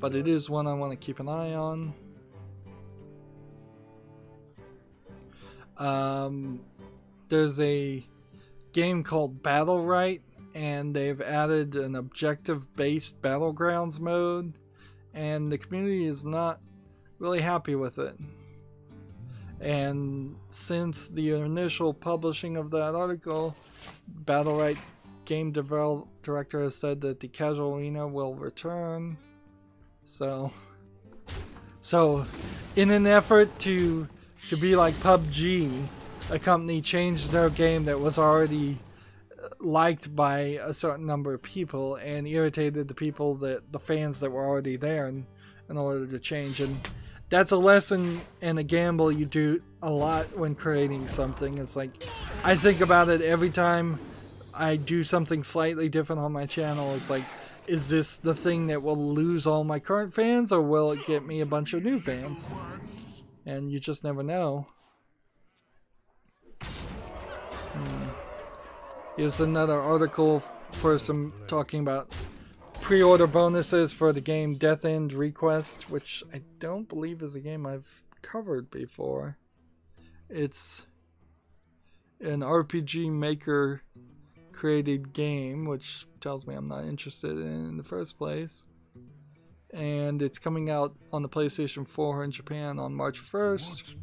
But it is one I want to keep an eye on. There's a game called Battle Right, and they've added an objective-based battlegrounds mode, and the community is not really happy with it. And since the initial publishing of that article, Battle Right game director has said that the casual arena will return. So in an effort to be like PUBG, a company changed their game that was already liked by a certain number of people and irritated the fans that were already there in order to change. And that's a lesson and a gamble you do a lot when creating something. It's like, I think about it every time I do something slightly different on my channel. It's like, is this the thing that will lose all my current fans, or will it get me a bunch of new fans? And you just never know. Here's another article for some talking about pre-order bonuses for the game Death End Request, which I don't believe is a game I've covered before. It's an RPG Maker created game, which tells me I'm not interested in the first place. And it's coming out on the PlayStation 4 in Japan on March 1st.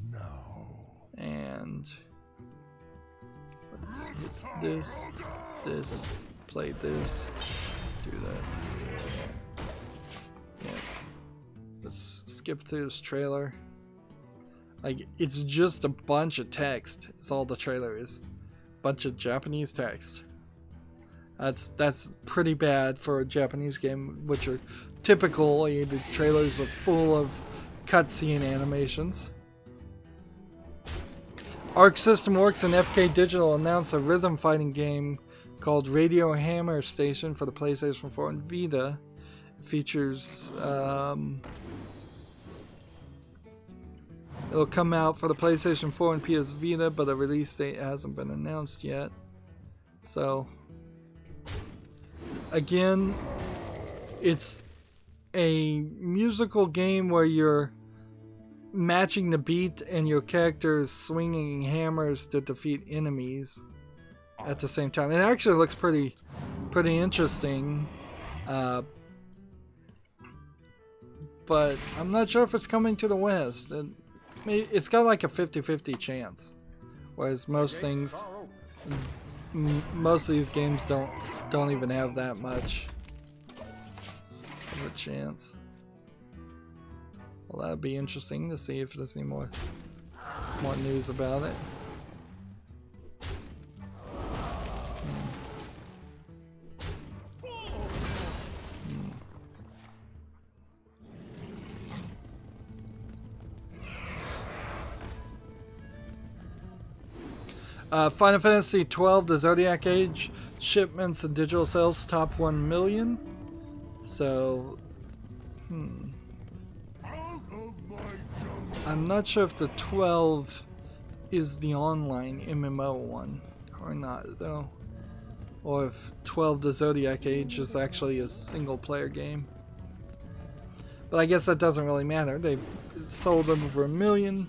And let's hit this, play this, do that. Yeah. Let's skip through this trailer. Like, it's just a bunch of text. That's all the trailer is. Bunch of Japanese text. That's pretty bad for a Japanese game, which are typically the trailers are full of cutscene animations. Arc System Works and FK Digital announced a rhythm fighting game called Radio Hammer Station for the PlayStation 4 and Vita. It features it'll come out for the PlayStation 4 and PS Vita, but a release date hasn't been announced yet. So again, it's a musical game where you're matching the beat and your character is swinging hammers to defeat enemies at the same time. It actually looks pretty interesting, but I'm not sure if it's coming to the West. It's got like a 50-50 chance, whereas most things most of these games don't even have that much of a chance. Well, that'd be interesting to see if there's any more news about it. Final Fantasy XII, the Zodiac Age, shipments and digital sales top 1 million. So, I'm not sure if the 12 is the online MMO one or not, though. Or if 12, the Zodiac Age, is actually a single player game. But I guess that doesn't really matter. They've sold over 1 million.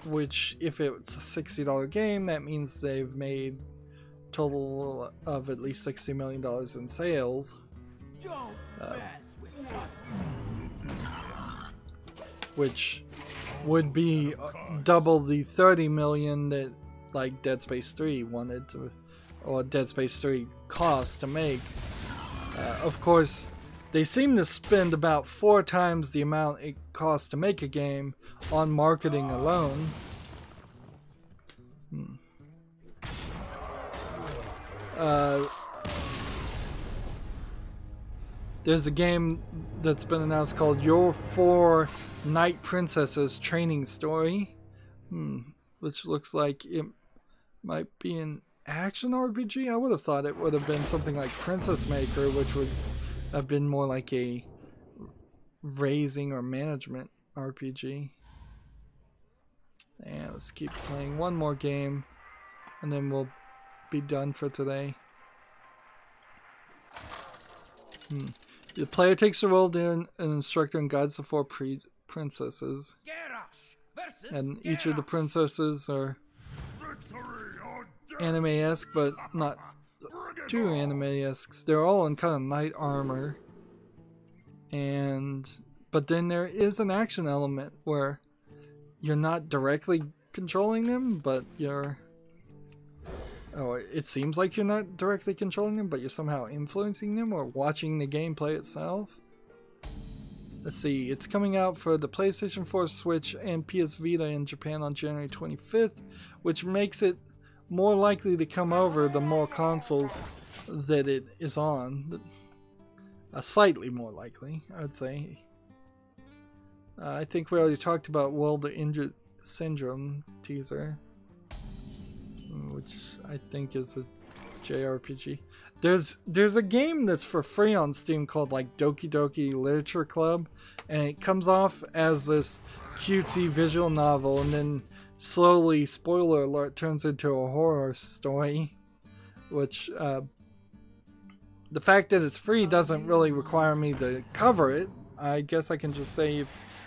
Which, if it's a $60 game, that means they've made total of at least $60 million in sales. Which would be double the 30 million that like Dead Space 3 wanted to, or Dead Space 3 cost to make. Of course, they seem to spend about 4 times the amount it costs to make a game on marketing alone. There's a game that's been announced called Your 4 Night Princesses Training Story, which looks like it might be an action RPG. I would have thought it would have been something like Princess Maker, which would have been more like a raising or management RPG. And let's keep playing one more game, and then we'll be done for today. The player takes the role of an instructor and guides the 4 princesses. And each of the princesses are anime-esque, but not too anime-esque. They're all in kind of knight armor. But then there is an action element where you're not directly controlling them, but you're... Oh, it seems like you're not directly controlling them, but you're somehow influencing them or watching the gameplay itself. Let's see, it's coming out for the PlayStation 4, Switch, and PS Vita in Japan on January 25th, which makes it more likely to come over the more consoles that it is on. Slightly more likely, I would say. I think we already talked about World of Syndrome teaser, which I think is a JRPG. There's a game that's for free on Steam called like Doki Doki Literature Club, and it comes off as this cutesy visual novel, and then slowly, spoiler alert, turns into a horror story. Which the fact that it's free doesn't really require me to cover it. I guess I can just say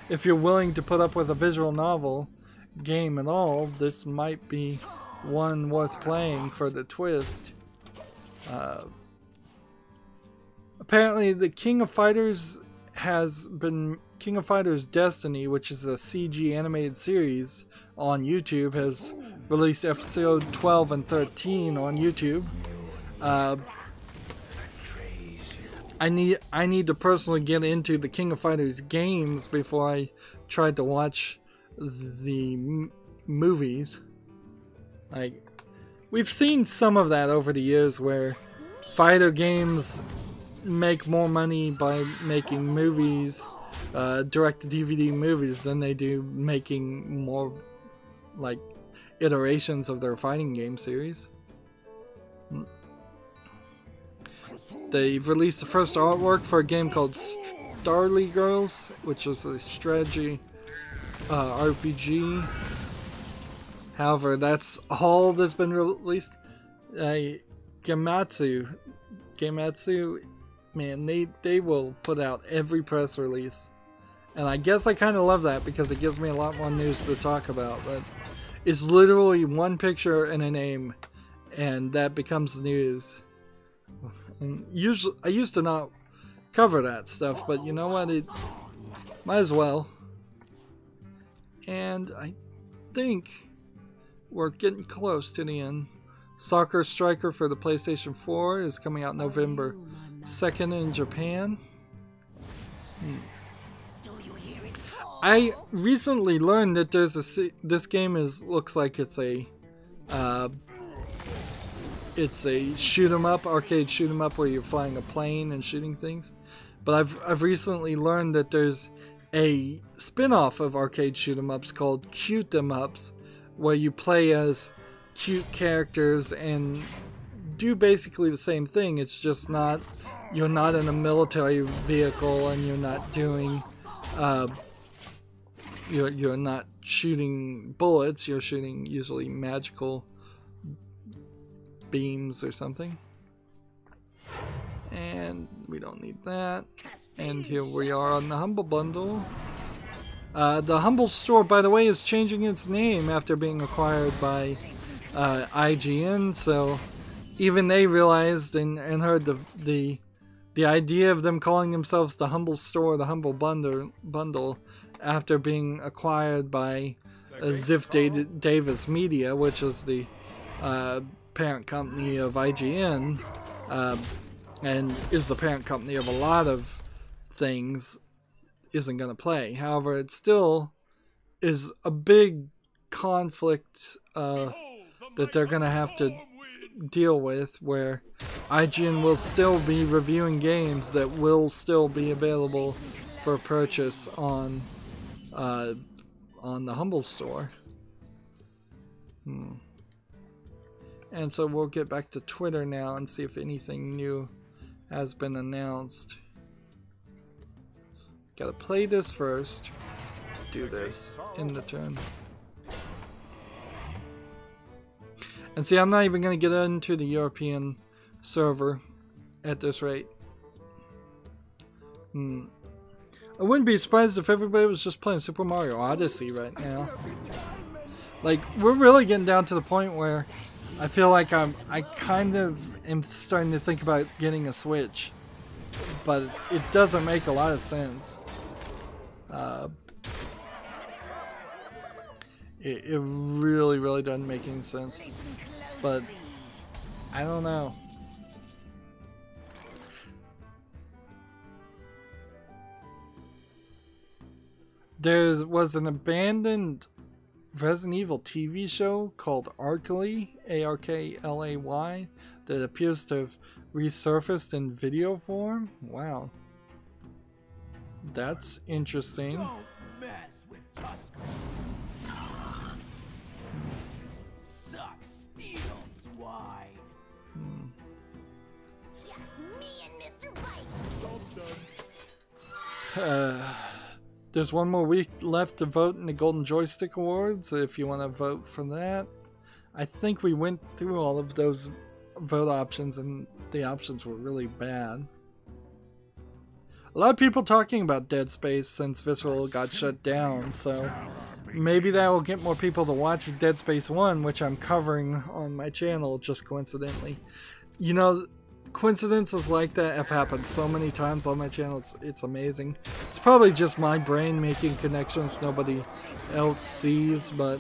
if you're willing to put up with a visual novel game at all, this might be one worth playing for the twist. Apparently the King of Fighters has been... King of Fighters Destiny, which is a CG animated series on YouTube, has released episode 12 and 13 on YouTube. I need to personally get into the King of Fighters games before I try to watch the movies. Like, we've seen some of that over the years where fighter games make more money by making movies, direct-to-DVD movies, than they do making more, like, iterations of their fighting game series. They've released the first artwork for a game called Starly Girls, which is a strategy RPG. However, that's all that's been released. Gamatsu, man, they will put out every press release. And I guess I kind of love that because it gives me a lot more news to talk about. But it's literally one picture and a name, and that becomes news. And usually, I used to not cover that stuff, but you know what? It might as well. And I think we're getting close to the end. Soccer Striker for the PlayStation 4 is coming out November 2nd in Japan. I recently learned that there's this game looks like it's a shoot 'em up, arcade shoot 'em up where you're flying a plane and shooting things. But I've recently learned that there's a spin-off of arcade shoot 'em ups called Cute 'em Ups, where you play as cute characters and do basically the same thing. It's just not, you're not in a military vehicle and you're not doing you're not shooting bullets, you're shooting usually magical beams or something. And we don't need that. And here we are on the Humble Bundle. The Humble Store, by the way, is changing its name after being acquired by IGN, so even they realized and heard the idea of them calling themselves the Humble Store, the Humble Bundle, after being acquired by Ziff Davis Media, which is the parent company of IGN, and is the parent company of a lot of things, isn't going to play. However, it still is a big conflict that they're going to have to deal with, where IGN will still be reviewing games that will still be available for purchase on the Humble Store. And so we'll get back to Twitter now and see if anything new has been announced. Gotta play this first. Do this in the turn. And see, I'm not even going to get into the European server at this rate. I wouldn't be surprised if everybody was just playing Super Mario Odyssey right now. Like, we're really getting down to the point where I feel like I kind of am starting to think about getting a Switch. But it doesn't make a lot of sense. It really doesn't make any sense. But I don't know. There was an abandoned Resident Evil TV show called Arklay, A-R-K-L-A-Y, that appears to have resurfaced in video form. Wow. That's interesting. Don't mess with Tusker. Suck steel, swine. Just me and Mr. Right. There's one more week left to vote in the Golden Joystick Awards, if you want to vote for that. I think we went through all of those vote options, and the options were really bad. A lot of people talking about Dead Space since Visceral got shut down, so maybe that will get more people to watch Dead Space 1, which I'm covering on my channel, just coincidentally. You know, coincidences like that have happened so many times on my channel, it's amazing. It's probably just my brain making connections nobody else sees, but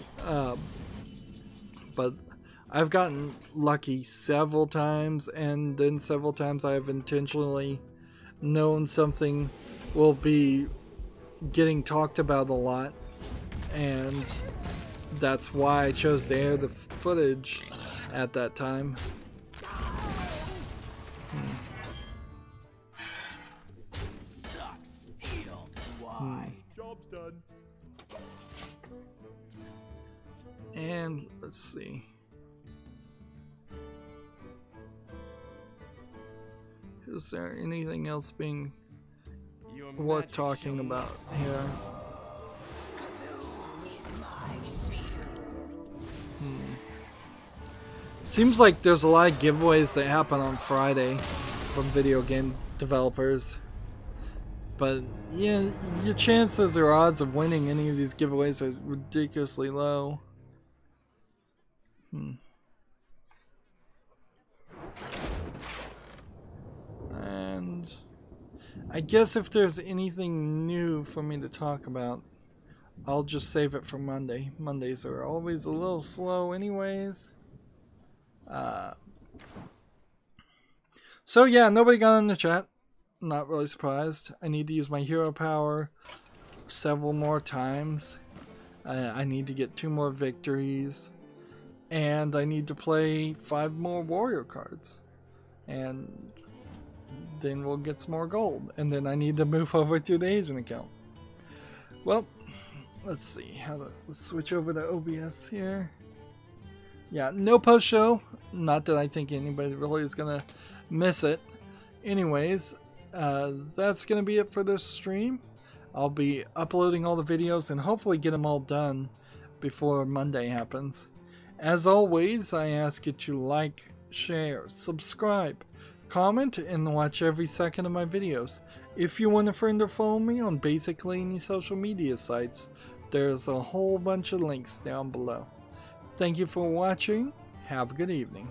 I've gotten lucky several times, and then several times I have intentionally known something will be getting talked about a lot, and that's why I chose to air the footage at that time. Suck steel, swine. Job's done. And let's see. Is there anything else being worth talking about here? Seems like there's a lot of giveaways that happen on Friday from video game developers. But yeah, your chances or odds of winning any of these giveaways are ridiculously low. And I guess if there's anything new for me to talk about, I'll just save it for Monday. Mondays are always a little slow anyways. So yeah, nobody got in the chat. Not really surprised. I need to use my hero power several more times. I need to get 2 more victories. And I need to play 5 more warrior cards. And then we'll get some more gold. And then I need to move over to the Asian account. Well, let's see. Let's switch over to OBS here. Yeah, no post show. Not that I think anybody really is going to miss it. Anyways, that's going to be it for this stream. I'll be uploading all the videos and hopefully get them all done before Monday happens. As always, I ask you to like, share, subscribe, comment, and watch every second of my videos. If you want a friend or follow me on basically any social media sites, there's a whole bunch of links down below. Thank you for watching. Have a good evening.